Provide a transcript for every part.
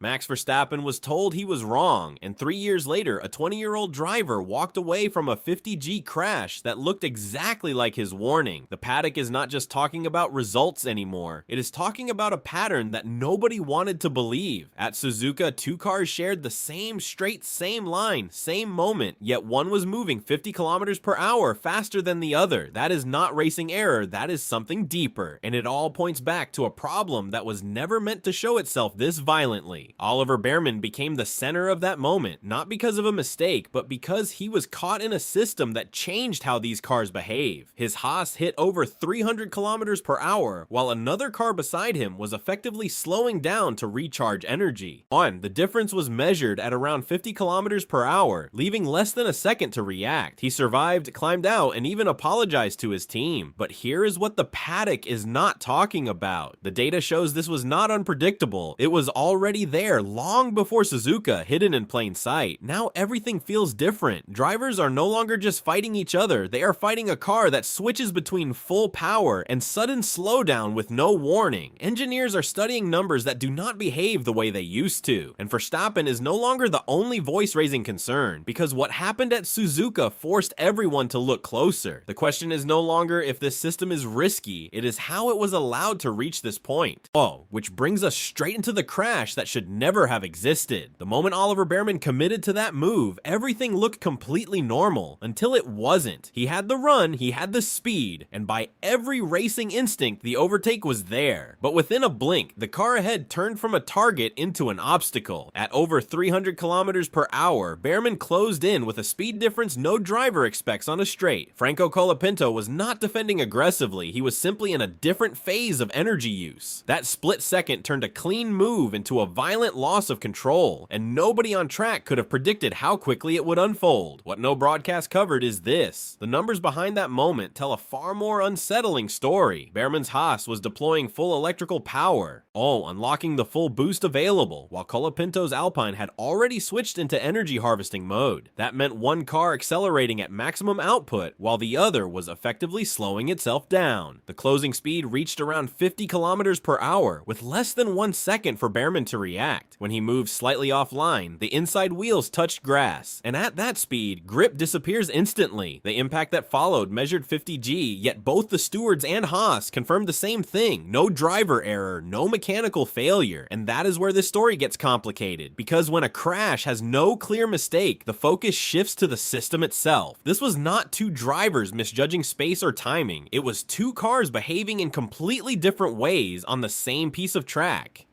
Max Verstappen was told he was wrong, and 3 years later, a 20-year-old driver walked away from a 50G crash that looked exactly like his warning. The paddock is not just talking about results anymore, it is talking about a pattern that nobody wanted to believe. At Suzuka, two cars shared the same straight, same line, same moment, yet one was moving 50 kilometers per hour faster than the other. That is not racing error, that is something deeper, and it all points back to a problem that was never meant to show itself this violently. Oliver Bearman became the center of that moment, not because of a mistake, but because he was caught in a system that changed how these cars behave. His Haas hit over 300 kilometers per hour, while another car beside him was effectively slowing down to recharge energy. The difference was measured at around 50 kilometers per hour, leaving less than a second to react. He survived, climbed out, and even apologized to his team. But here is what the paddock is not talking about. The data shows this was not unpredictable. It was already there long before Suzuka, hidden in plain sight. Now everything feels different. Drivers are no longer just fighting each other, they are fighting a car that switches between full power and sudden slowdown with no warning. Engineers are studying numbers that do not behave the way they used to, and Verstappen is no longer the only voice raising concern, because what happened at Suzuka forced everyone to look closer. The question is no longer if this system is risky, it is how it was allowed to reach this point. Which brings us straight into the crash that should never have existed. The moment Oliver Bearman committed to that move, everything looked completely normal, until it wasn't. He had the run, he had the speed, and by every racing instinct, the overtake was there. But within a blink, the car ahead turned from a target into an obstacle. At over 300 kilometers per hour, Bearman closed in with a speed difference no driver expects on a straight. Franco Colapinto was not defending aggressively, he was simply in a different phase of energy use. That split second turned a clean move into a violent loss of control, and nobody on track could have predicted how quickly it would unfold. What no broadcast covered is this. The numbers behind that moment tell a far more unsettling story. Bearman's Haas was deploying full electrical power, unlocking the full boost available, while Colapinto's Alpine had already switched into energy harvesting mode. That meant one car accelerating at maximum output, while the other was effectively slowing itself down. The closing speed reached around 50 kilometers per hour, with less than 1 second for Bearman to react. When he moved slightly offline, the inside wheels touched grass, and at that speed, grip disappears instantly. The impact that followed measured 50G, yet both the stewards and Haas confirmed the same thing. No driver error, no mechanical failure, and that is where this story gets complicated, because when a crash has no clear mistake, the focus shifts to the system itself. This was not two drivers misjudging space or timing, it was two cars behaving in completely different ways on the same piece of track.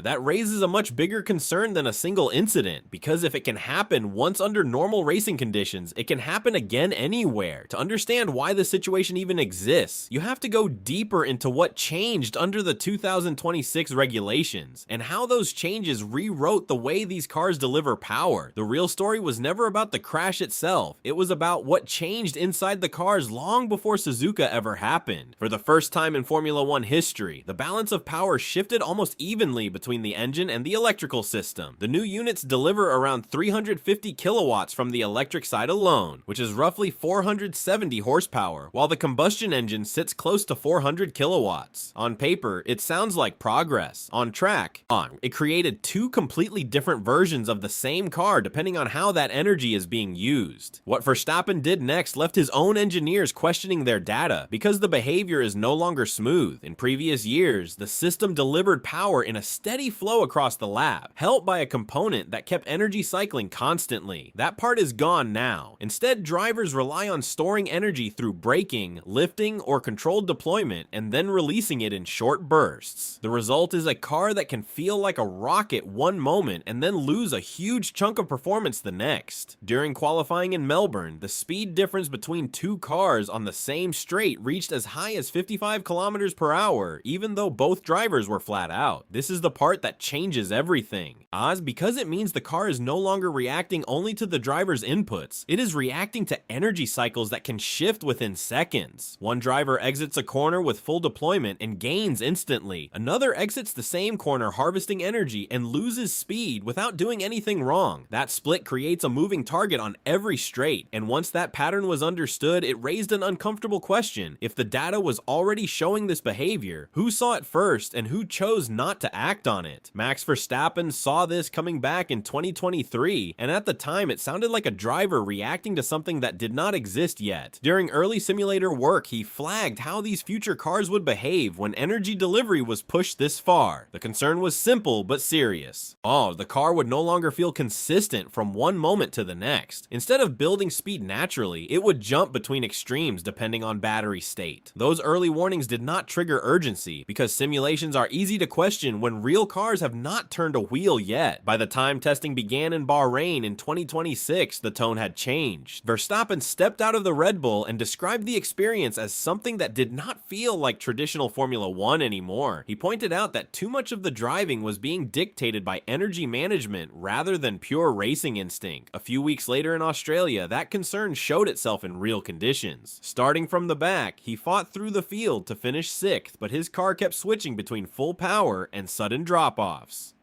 That raises a much bigger concern than a single incident, because if it can happen once under normal racing conditions, it can happen again anywhere. To understand why the situation even exists, you have to go deeper into what changed under the 2026 regulations, and how those changes rewrote the way these cars deliver power. The real story was never about the crash itself, it was about what changed inside the cars long before Suzuka ever happened. For the first time in Formula 1 history, the balance of power shifted almost evenly between the engine and the electrical system. The new units deliver around 350 kilowatts from the electric side alone, which is roughly 470 horsepower, while the combustion engine sits close to 400 kilowatts. On paper, it sounds like progress. On track, it created two completely different versions of the same car depending on how that energy is being used. What Verstappen did next left his own engineers questioning their data, because the behavior is no longer smooth. In previous years, the system delivered power in a steady flow across the lap, helped by a component that kept energy cycling constantly. That part is gone now. Instead, drivers rely on storing energy through braking, lifting, or controlled deployment, and then releasing it in short bursts. The result is a car that can feel like a rocket one moment and then lose a huge chunk of performance the next. During qualifying in Melbourne, the speed difference between two cars on the same straight reached as high as 55 kilometers per hour, even though both drivers were flat out. This is the part that changes everything. Because it means the car is no longer reacting only to the driver's inputs, it is reacting to energy cycles that can shift within seconds. One driver exits a corner with full deployment and gains instantly. Another exits the same corner harvesting energy and loses speed without doing anything wrong. That split creates a moving target on every straight, and once that pattern was understood, it raised an uncomfortable question. If the data was already showing this behavior, who saw it first and who chose not to act act on it. Max Verstappen saw this coming back in 2023, and at the time it sounded like a driver reacting to something that did not exist yet. During early simulator work, he flagged how these future cars would behave when energy delivery was pushed this far. The concern was simple but serious. The car would no longer feel consistent from one moment to the next. Instead of building speed naturally, it would jump between extremes depending on battery state. Those early warnings did not trigger urgency, because simulations are easy to question when real cars have not turned a wheel yet. By the time testing began in Bahrain in 2026, the tone had changed. Verstappen stepped out of the Red Bull and described the experience as something that did not feel like traditional Formula 1 anymore. He pointed out that too much of the driving was being dictated by energy management rather than pure racing instinct. A few weeks later in Australia, that concern showed itself in real conditions. Starting from the back, he fought through the field to finish 6th, but his car kept switching between full power and sudden drop-offs.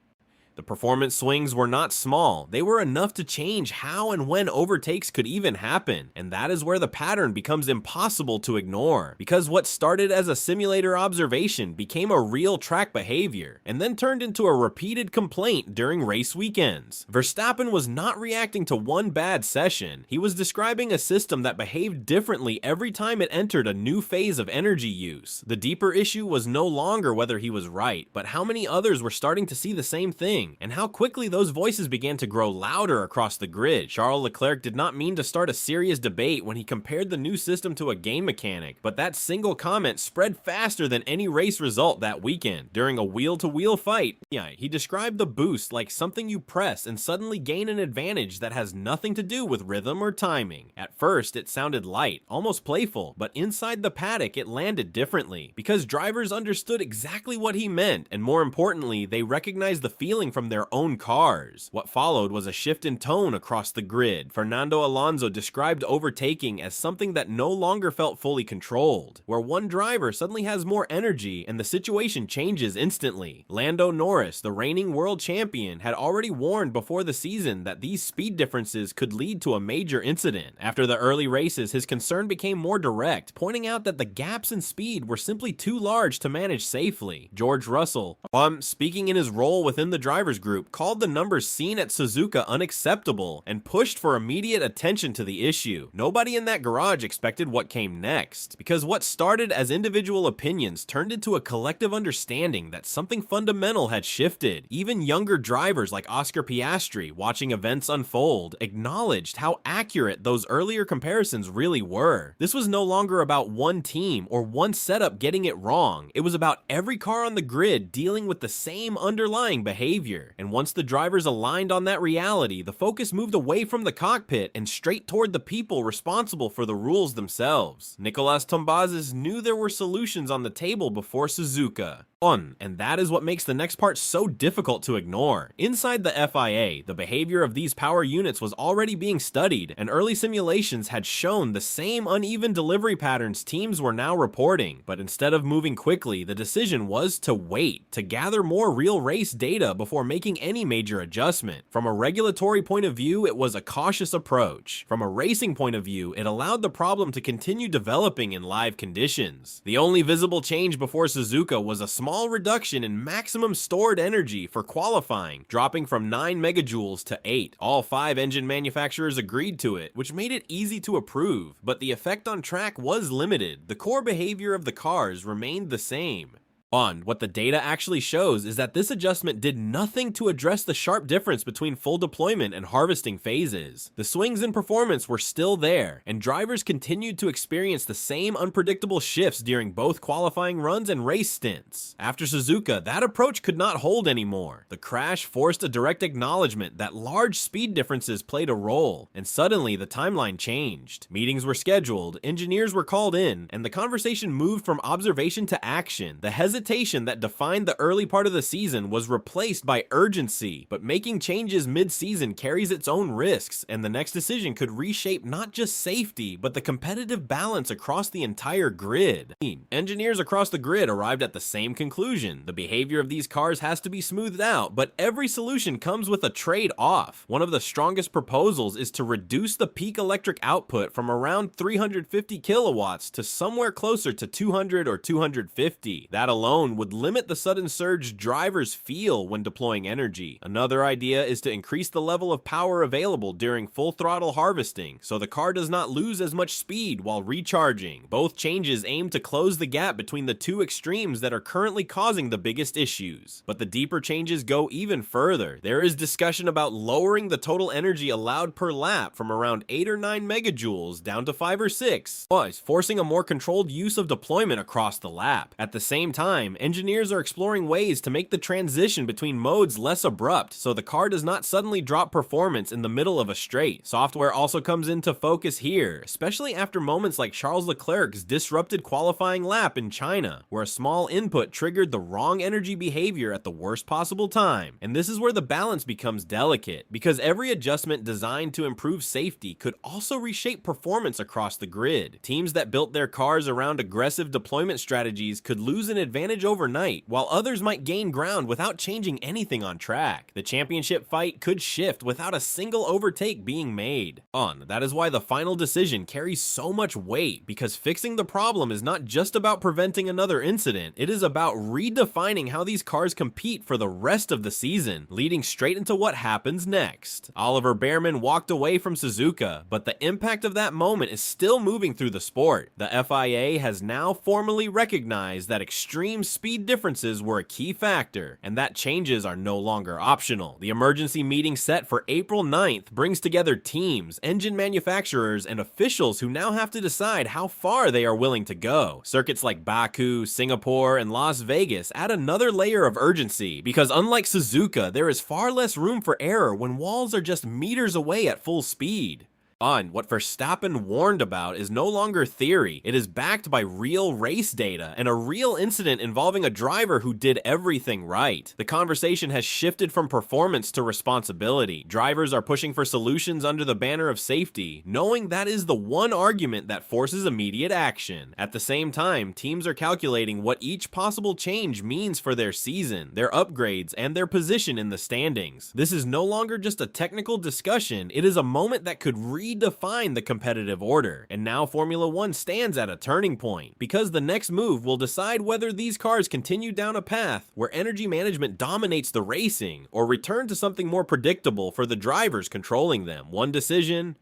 The performance swings were not small. They were enough to change how and when overtakes could even happen, and that is where the pattern becomes impossible to ignore, because what started as a simulator observation became a real track behavior, and then turned into a repeated complaint during race weekends. Verstappen was not reacting to one bad session. He was describing a system that behaved differently every time it entered a new phase of energy use. The deeper issue was no longer whether he was right, but how many others were starting to see the same thing, and how quickly those voices began to grow louder across the grid. Charles Leclerc did not mean to start a serious debate when he compared the new system to a game mechanic, but that single comment spread faster than any race result that weekend. During a wheel-to-wheel fight, he described the boost like something you press and suddenly gain an advantage that has nothing to do with rhythm or timing. At first, it sounded light, almost playful, but inside the paddock it landed differently, because drivers understood exactly what he meant, and more importantly, they recognized the feeling from their own cars. What followed was a shift in tone across the grid. Fernando Alonso described overtaking as something that no longer felt fully controlled, where one driver suddenly has more energy and the situation changes instantly. Lando Norris, the reigning world champion, had already warned before the season that these speed differences could lead to a major incident. After the early races, his concern became more direct, pointing out that the gaps in speed were simply too large to manage safely. George Russell, speaking in his role within the drivers group, called the numbers seen at Suzuka unacceptable and pushed for immediate attention to the issue. Nobody in that garage expected what came next, because what started as individual opinions turned into a collective understanding that something fundamental had shifted. Even younger drivers like Oscar Piastri, watching events unfold, acknowledged how accurate those earlier comparisons really were. This was no longer about one team or one setup getting it wrong. It was about every car on the grid dealing with the same underlying behavior. And once the drivers aligned on that reality, the focus moved away from the cockpit and straight toward the people responsible for the rules themselves. Nicolas Tombazis knew there were solutions on the table before Suzuka. And that is what makes the next part so difficult to ignore. Inside the FIA, the behavior of these power units was already being studied, and early simulations had shown the same uneven delivery patterns teams were now reporting. But instead of moving quickly, the decision was to wait, to gather more real race data before making any major adjustment. From a regulatory point of view, it was a cautious approach. From a racing point of view, it allowed the problem to continue developing in live conditions. The only visible change before Suzuka was a small reduction in maximum stored energy for qualifying, dropping from 9 megajoules to 8. All 5 engine manufacturers agreed to it, which made it easy to approve, but the effect on track was limited. The core behavior of the cars remained the same. What the data actually shows is that this adjustment did nothing to address the sharp difference between full deployment and harvesting phases. The swings in performance were still there, and drivers continued to experience the same unpredictable shifts during both qualifying runs and race stints. After Suzuka, that approach could not hold anymore. The crash forced a direct acknowledgement that large speed differences played a role, and suddenly the timeline changed. Meetings were scheduled, engineers were called in, and the conversation moved from observation to action. The hesitation that defined the early part of the season was replaced by urgency, but making changes mid-season carries its own risks, and the next decision could reshape not just safety, but the competitive balance across the entire grid. Engineers across the grid arrived at the same conclusion. The behavior of these cars has to be smoothed out, but every solution comes with a trade-off. One of the strongest proposals is to reduce the peak electric output from around 350 kilowatts to somewhere closer to 200 or 250. That alone alone would limit the sudden surge drivers feel when deploying energy. Another idea is to increase the level of power available during full throttle harvesting, so the car does not lose as much speed while recharging. Both changes aim to close the gap between the two extremes that are currently causing the biggest issues. But the deeper changes go even further. There is discussion about lowering the total energy allowed per lap from around 8 or 9 megajoules down to 5 or 6, thus forcing a more controlled use of deployment across the lap. At the same time, engineers are exploring ways to make the transition between modes less abrupt, so the car does not suddenly drop performance in the middle of a straight. Software also comes into focus here, especially after moments like Charles Leclerc's disrupted qualifying lap in China, where a small input triggered the wrong energy behavior at the worst possible time. And this is where the balance becomes delicate, because every adjustment designed to improve safety could also reshape performance across the grid. Teams that built their cars around aggressive deployment strategies could lose an advantage overnight, while others might gain ground without changing anything on track. The championship fight could shift without a single overtake being made. That is why the final decision carries so much weight, because fixing the problem is not just about preventing another incident, it is about redefining how these cars compete for the rest of the season, leading straight into what happens next. Oliver Bearman walked away from Suzuka, but the impact of that moment is still moving through the sport. The FIA has now formally recognized that extreme speed differences were a key factor, and that changes are no longer optional. The emergency meeting set for April 9th brings together teams, engine manufacturers, and officials who now have to decide how far they are willing to go. Circuits like Baku, Singapore, and Las Vegas add another layer of urgency, because unlike Suzuka, there is far less room for error when walls are just meters away at full speed. What Verstappen warned about is no longer theory. It is backed by real race data and a real incident involving a driver who did everything right. The conversation has shifted from performance to responsibility. Drivers are pushing for solutions under the banner of safety, knowing that is the one argument that forces immediate action. At the same time, teams are calculating what each possible change means for their season, their upgrades, and their position in the standings. This is no longer just a technical discussion, it is a moment that could redefine the competitive order, and now Formula 1 stands at a turning point, because the next move will decide whether these cars continue down a path where energy management dominates the racing, or return to something more predictable for the drivers controlling them. One decision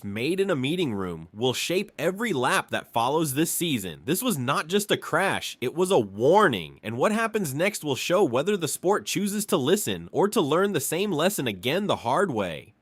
made in a meeting room will shape every lap that follows this season. This was not just a crash, it was a warning, and what happens next will show whether the sport chooses to listen or to learn the same lesson again the hard way.